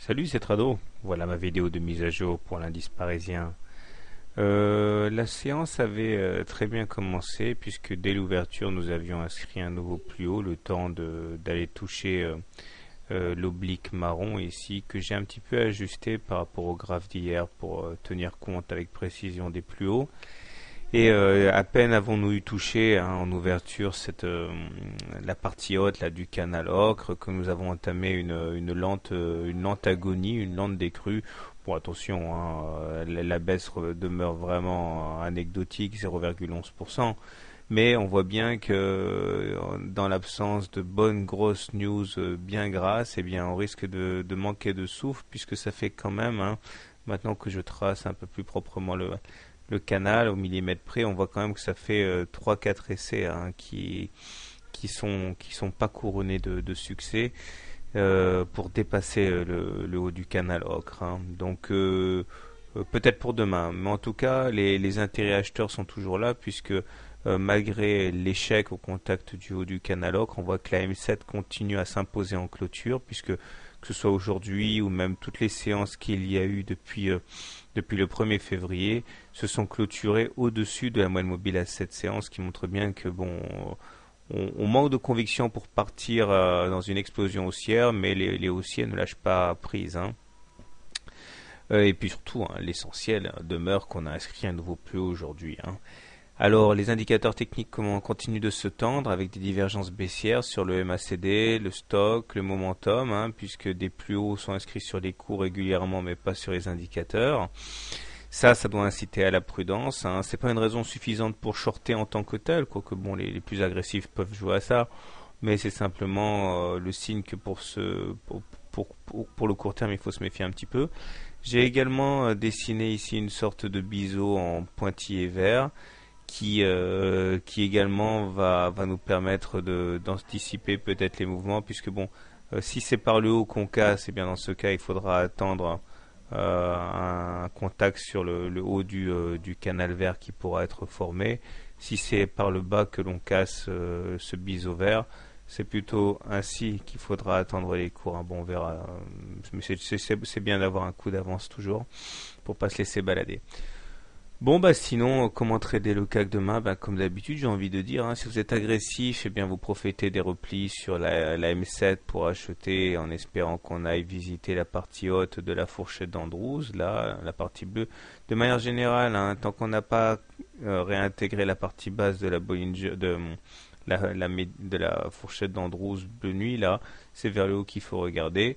Salut, c'est Trado. Voilà ma vidéo de mise à jour pour l'indice parisien. La séance avait très bien commencé puisque dès l'ouverture nous avions inscrit un nouveau plus haut, le temps d'aller toucher l'oblique marron ici que j'ai un petit peu ajusté par rapport au graphe d'hier pour tenir compte avec précision des plus hauts. Et à peine avons-nous eu touché en ouverture la partie haute là, du canal ocre que nous avons entamé une lente agonie, une lente décrue. Bon, attention, hein, la baisse demeure vraiment anecdotique, 0,11%. Mais on voit bien que dans l'absence de bonnes grosses news bien grasses, eh bien, on risque de manquer de souffle puisque ça fait quand même, hein, maintenant que je trace un peu plus proprement le canal au millimètre près, on voit quand même que ça fait 3-4 essais hein, qui sont pas couronnés de succès pour dépasser le haut du canal ocre. Hein. Donc peut-être pour demain, mais en tout cas les intérêts acheteurs sont toujours là puisque malgré l'échec au contact du haut du canal ocre, on voit que la M7 continue à s'imposer en clôture puisque que ce soit aujourd'hui ou même toutes les séances qu'il y a eu depuis le 1er février, se sont clôturées au-dessus de la moyenne mobile à 7 séances, qui montre bien que bon, on manque de conviction pour partir dans une explosion haussière, mais les haussiers ne lâchent pas prise. Hein. Et puis surtout, hein, l'essentiel demeure qu'on a inscrit un nouveau plus haut aujourd'hui. Hein. Alors, les indicateurs techniques continuent de se tendre avec des divergences baissières sur le MACD, le stock, le momentum, hein, puisque des plus hauts sont inscrits sur les cours régulièrement, mais pas sur les indicateurs. Ça doit inciter à la prudence. Hein. C'est pas une raison suffisante pour shorter en tant que tel, quoique bon, les plus agressifs peuvent jouer à ça, mais c'est simplement le signe que pour le court terme, il faut se méfier un petit peu. J'ai également dessiné ici une sorte de biseau en pointillé vert qui également va nous permettre d'anticiper peut-être les mouvements, puisque bon, si c'est par le haut qu'on casse, et bien dans ce cas, il faudra attendre un contact sur le haut du canal vert qui pourra être formé. Si c'est par le bas que l'on casse ce biseau vert, c'est plutôt ainsi qu'il faudra attendre les cours. Hein. Bon, on verra. Mais c'est bien d'avoir un coup d'avance toujours pour pas se laisser balader. Bon bah sinon comment trader le CAC demain, bah, comme d'habitude j'ai envie de dire hein, si vous êtes agressif eh bien vous profitez des replis sur la M7 pour acheter en espérant qu'on aille visiter la partie haute de la fourchette d'Andrews, là la partie bleue. De manière générale hein, tant qu'on n'a pas réintégré la partie basse de la Bollinger de la fourchette d'Andrews bleu nuit là, c'est vers le haut qu'il faut regarder.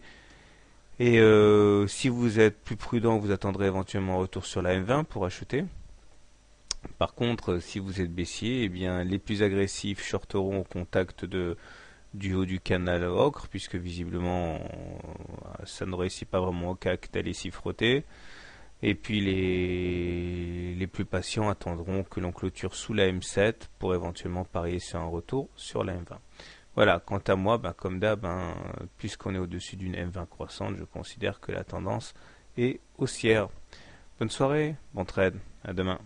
Et si vous êtes plus prudent, vous attendrez éventuellement un retour sur la M20 pour acheter. Par contre, si vous êtes baissier, eh bien, les plus agressifs shorteront au contact du haut du canal ocre, puisque visiblement, ça ne réussit pas vraiment au CAC d'aller s'y frotter. Et puis les plus patients attendront que l'on clôture sous la M7 pour éventuellement parier sur un retour sur la M20. Voilà, quant à moi, ben, comme d'hab, hein, puisqu'on est au-dessus d'une M20 croissante, je considère que la tendance est haussière. Bonne soirée, bon trade, à demain.